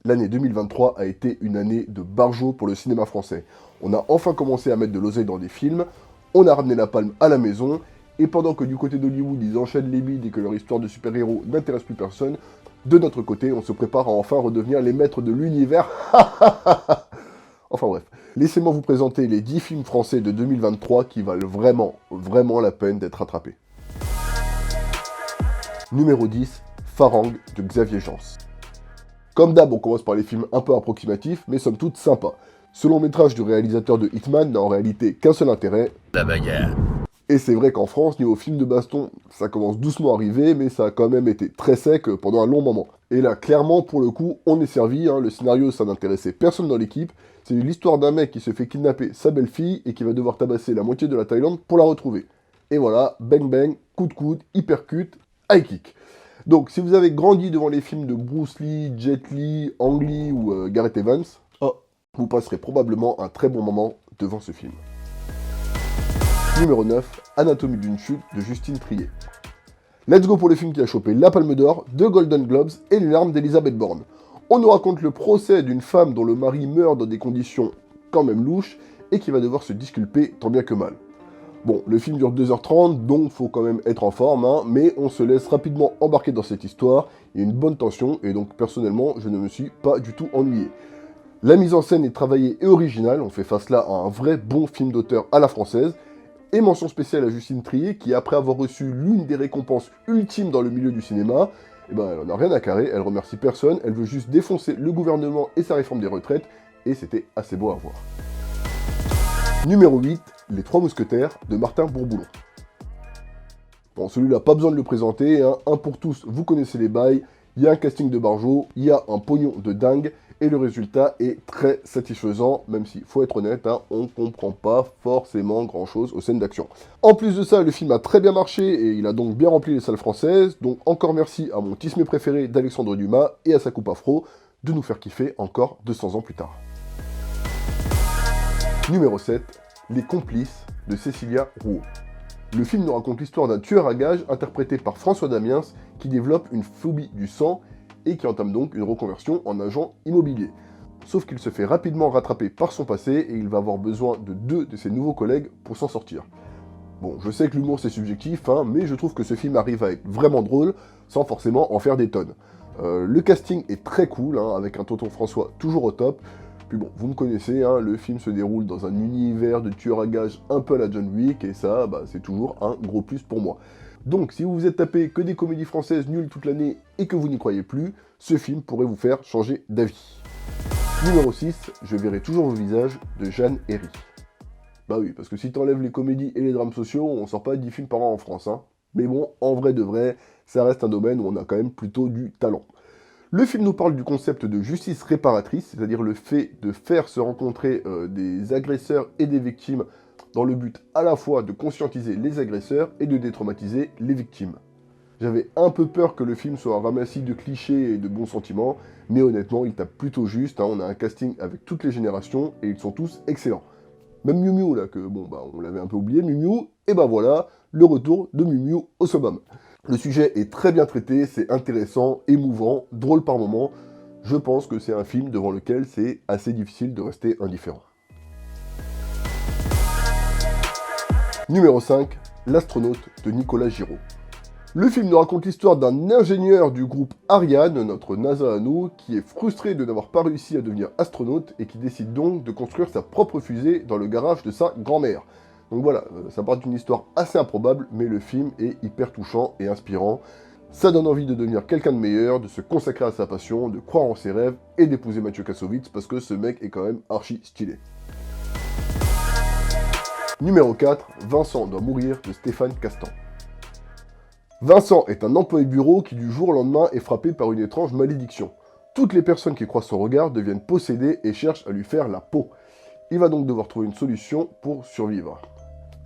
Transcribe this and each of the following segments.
L'année 2023 a été une année de barjo pour le cinéma français. On a enfin commencé à mettre de l'oseille dans des films, on a ramené la palme à la maison, et pendant que du côté d'Hollywood ils enchaînent les bides et que leur histoire de super-héros n'intéresse plus personne, de notre côté on se prépare à enfin redevenir les maîtres de l'univers. Enfin bref, laissez-moi vous présenter les 10 films français de 2023 qui valent vraiment la peine d'être rattrapés. Numéro 10, Farang de Xavier Jeance. Comme d'hab, on commence par les films un peu approximatifs, mais somme toute sympas. Ce long métrage du réalisateur de Hitman n'a en réalité qu'un seul intérêt, la bagarre. Et c'est vrai qu'en France, niveau film de baston, ça commence doucement à arriver, mais ça a quand même été très sec pendant un long moment. Et là, clairement, pour le coup, on est servi, le scénario, ça n'intéressait personne dans l'équipe. C'est l'histoire d'un mec qui se fait kidnapper sa belle-fille et qui va devoir tabasser la moitié de la Thaïlande pour la retrouver. Et voilà, bang bang, coup de coude, hypercut, high kick. Donc, si vous avez grandi devant les films de Bruce Lee, Jet Li, Ang Lee ou Gareth Evans, vous passerez probablement un très bon moment devant ce film. Numéro 9, Anatomie d'une chute de Justine Triet. Let's go pour le film qui a chopé la Palme d'Or, 2 Golden Globes et les larmes d'Elizabeth Bourne. On nous raconte le procès d'une femme dont le mari meurt dans des conditions quand même louches et qui va devoir se disculper tant bien que mal. Bon, le film dure 2h30, donc faut quand même être en forme, mais on se laisse rapidement embarquer dans cette histoire, il y a une bonne tension, et donc personnellement, je ne me suis pas du tout ennuyé. La mise en scène est travaillée et originale, on fait face là à un vrai bon film d'auteur à la française, et mention spéciale à Justine Triet, qui après avoir reçu l'une des récompenses ultimes dans le milieu du cinéma, elle en a rien à carrer, elle remercie personne, elle veut juste défoncer le gouvernement et sa réforme des retraites, et c'était assez beau à voir. Numéro 8, Les Trois Mousquetaires de Martin Bourboulon. Bon, celui-là, pas besoin de le présenter, un pour tous, vous connaissez les bails, il y a un casting de barjo, il y a un pognon de dingue, et le résultat est très satisfaisant, même si, faut être honnête, on comprend pas forcément grand-chose aux scènes d'action. En plus de ça, le film a très bien marché, et il a donc bien rempli les salles françaises, donc encore merci à mon tismé préféré d'Alexandre Dumas, et à sa coupe afro, de nous faire kiffer encore 200 ans plus tard. Numéro 7, Les Complices de Cécilia Rouault. Le film nous raconte l'histoire d'un tueur à gages interprété par François Damiens qui développe une phobie du sang et qui entame donc une reconversion en agent immobilier. Sauf qu'il se fait rapidement rattraper par son passé et il va avoir besoin de 2 de ses nouveaux collègues pour s'en sortir. Bon, je sais que l'humour c'est subjectif, mais je trouve que ce film arrive à être vraiment drôle sans forcément en faire des tonnes. Le casting est très cool, avec un tonton François toujours au top. Puis bon, vous me connaissez, le film se déroule dans un univers de tueurs à gages un peu à la John Wick, et ça, c'est toujours un gros plus pour moi. Donc, si vous vous êtes tapé que des comédies françaises nulles toute l'année et que vous n'y croyez plus, ce film pourrait vous faire changer d'avis. Numéro 6, Je verrai toujours vos visages de Jeanne Herry. Bah oui, parce que si t'enlèves les comédies et les drames sociaux, on sort pas 10 films par an en France, Mais bon, en vrai de vrai, ça reste un domaine où on a quand même plutôt du talent. Le film nous parle du concept de justice réparatrice, c'est-à-dire le fait de faire se rencontrer des agresseurs et des victimes dans le but à la fois de conscientiser les agresseurs et de détraumatiser les victimes. J'avais un peu peur que le film soit un ramassis de clichés et de bons sentiments, mais honnêtement, il tape plutôt juste, on a un casting avec toutes les générations et ils sont tous excellents. Même Miu Miu, là, que on l'avait un peu oublié, Miu Miu, et voilà, le retour de Miu Miu au summum. Le sujet est très bien traité, c'est intéressant, émouvant, drôle par moments. Je pense que c'est un film devant lequel c'est assez difficile de rester indifférent. Numéro 5, L'astronaute de Nicolas Giraud. Le film nous raconte l'histoire d'un ingénieur du groupe Ariane, notre NASA à nous, qui est frustré de n'avoir pas réussi à devenir astronaute et qui décide donc de construire sa propre fusée dans le garage de sa grand-mère. Donc voilà, ça part d'une histoire assez improbable, mais le film est hyper touchant et inspirant. Ça donne envie de devenir quelqu'un de meilleur, de se consacrer à sa passion, de croire en ses rêves et d'épouser Mathieu Kassovitz parce que ce mec est quand même archi stylé. Numéro 4, Vincent doit mourir de Stéphane Castan. Vincent est un employé de bureau qui du jour au lendemain est frappé par une étrange malédiction. Toutes les personnes qui croisent son regard deviennent possédées et cherchent à lui faire la peau. Il va donc devoir trouver une solution pour survivre.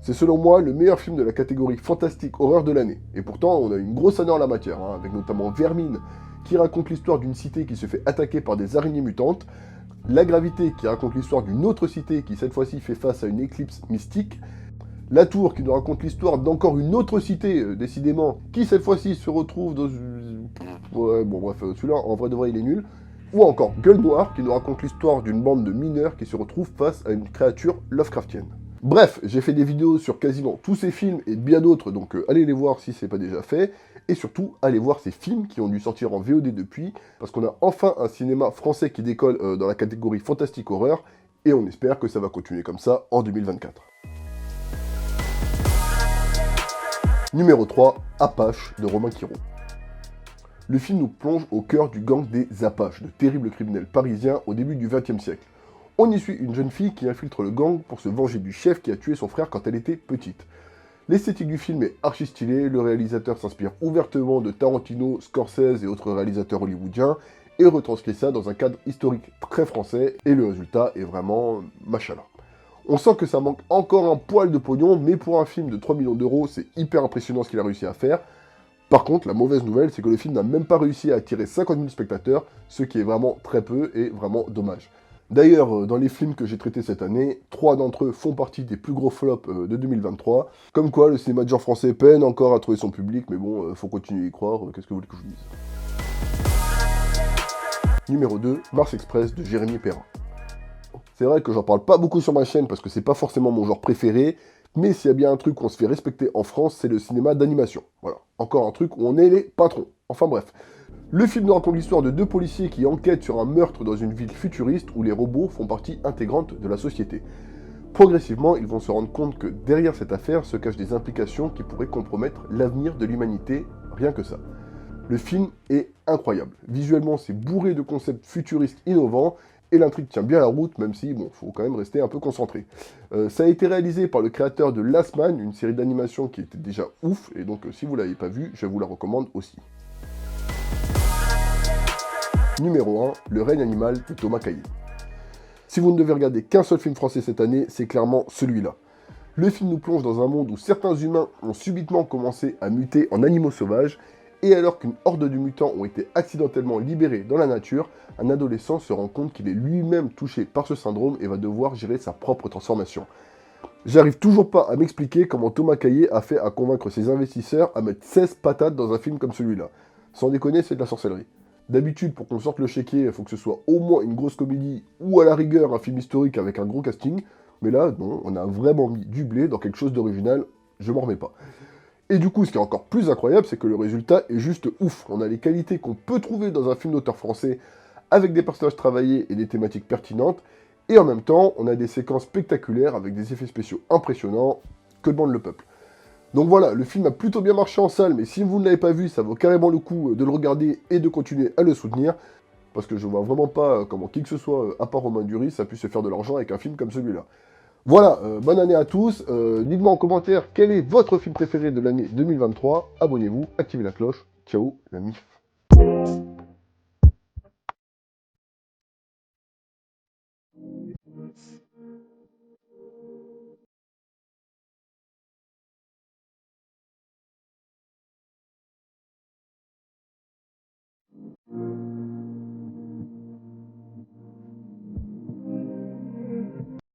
C'est selon moi le meilleur film de la catégorie fantastique horreur de l'année. Et pourtant, on a une grosse année en la matière, avec notamment Vermine, qui raconte l'histoire d'une cité qui se fait attaquer par des araignées mutantes, La Gravité, qui raconte l'histoire d'une autre cité qui cette fois-ci fait face à une éclipse mystique, La Tour, qui nous raconte l'histoire d'encore une autre cité, décidément, qui cette fois-ci se retrouve dans... Ouais, bon bref, celui-là, en vrai de vrai, il est nul. Ou encore Gueule Noire, qui nous raconte l'histoire d'une bande de mineurs qui se retrouvent face à une créature Lovecraftienne. Bref, j'ai fait des vidéos sur quasiment tous ces films et bien d'autres, donc allez les voir si c'est pas déjà fait. Et surtout, allez voir ces films qui ont dû sortir en VOD depuis, parce qu'on a enfin un cinéma français qui décolle dans la catégorie fantastique horreur, et on espère que ça va continuer comme ça en 2024. Numéro 3, Apache de Romain Quiro. Le film nous plonge au cœur du gang des Apaches, de terribles criminels parisiens au début du XXe siècle. On y suit une jeune fille qui infiltre le gang pour se venger du chef qui a tué son frère quand elle était petite. L'esthétique du film est archi stylée, le réalisateur s'inspire ouvertement de Tarantino, Scorsese et autres réalisateurs hollywoodiens, et retranscrit ça dans un cadre historique très français, et le résultat est vraiment machallah. On sent que ça manque encore un poil de pognon, mais pour un film de 3 millions d'euros, c'est hyper impressionnant ce qu'il a réussi à faire. Par contre, la mauvaise nouvelle, c'est que le film n'a même pas réussi à attirer 50 000 spectateurs, ce qui est vraiment très peu et vraiment dommage. D'ailleurs, dans les films que j'ai traités cette année, 3 d'entre eux font partie des plus gros flops de 2023. Comme quoi, le cinéma de genre français peine encore à trouver son public, mais bon, faut continuer à y croire, qu'est-ce que vous voulez que je vous dise. Numéro 2, Mars Express de Jérémy Perrin. C'est vrai que j'en parle pas beaucoup sur ma chaîne parce que c'est pas forcément mon genre préféré, mais s'il y a bien un truc qu'on se fait respecter en France, c'est le cinéma d'animation. Voilà, encore un truc où on est les patrons. Enfin bref. Le film nous raconte l'histoire de 2 policiers qui enquêtent sur un meurtre dans une ville futuriste où les robots font partie intégrante de la société. Progressivement, ils vont se rendre compte que derrière cette affaire se cachent des implications qui pourraient compromettre l'avenir de l'humanité, rien que ça. Le film est incroyable. Visuellement, c'est bourré de concepts futuristes innovants, et l'intrigue tient bien la route, même si, bon, faut quand même rester un peu concentré. Ça a été réalisé par le créateur de Last Man, une série d'animation qui était déjà ouf, et donc si vous l'avez pas vue, je vous la recommande aussi. Numéro 1, Le règne animal de Thomas Caillet. Si vous ne devez regarder qu'un seul film français cette année, c'est clairement celui-là. Le film nous plonge dans un monde où certains humains ont subitement commencé à muter en animaux sauvages, et alors qu'une horde de mutants ont été accidentellement libérés dans la nature, un adolescent se rend compte qu'il est lui-même touché par ce syndrome et va devoir gérer sa propre transformation. J'arrive toujours pas à m'expliquer comment Thomas Caillet a fait à convaincre ses investisseurs à mettre 16 patates dans un film comme celui-là. Sans déconner, c'est de la sorcellerie. D'habitude, pour qu'on sorte le chéquier, il faut que ce soit au moins une grosse comédie ou à la rigueur un film historique avec un gros casting. Mais là, non, on a vraiment mis du blé dans quelque chose d'original, je m'en remets pas. Et du coup, ce qui est encore plus incroyable, c'est que le résultat est juste ouf. On a les qualités qu'on peut trouver dans un film d'auteur français, avec des personnages travaillés et des thématiques pertinentes, et en même temps, on a des séquences spectaculaires avec des effets spéciaux impressionnants, que demande le peuple. Donc voilà, le film a plutôt bien marché en salle, mais si vous ne l'avez pas vu, ça vaut carrément le coup de le regarder et de continuer à le soutenir, parce que je vois vraiment pas comment qui que ce soit, à part Romain Duris, ça puisse se faire de l'argent avec un film comme celui-là. Voilà, bonne année à tous, dites-moi en commentaire quel est votre film préféré de l'année 2023, abonnez-vous, activez la cloche, ciao la MIF.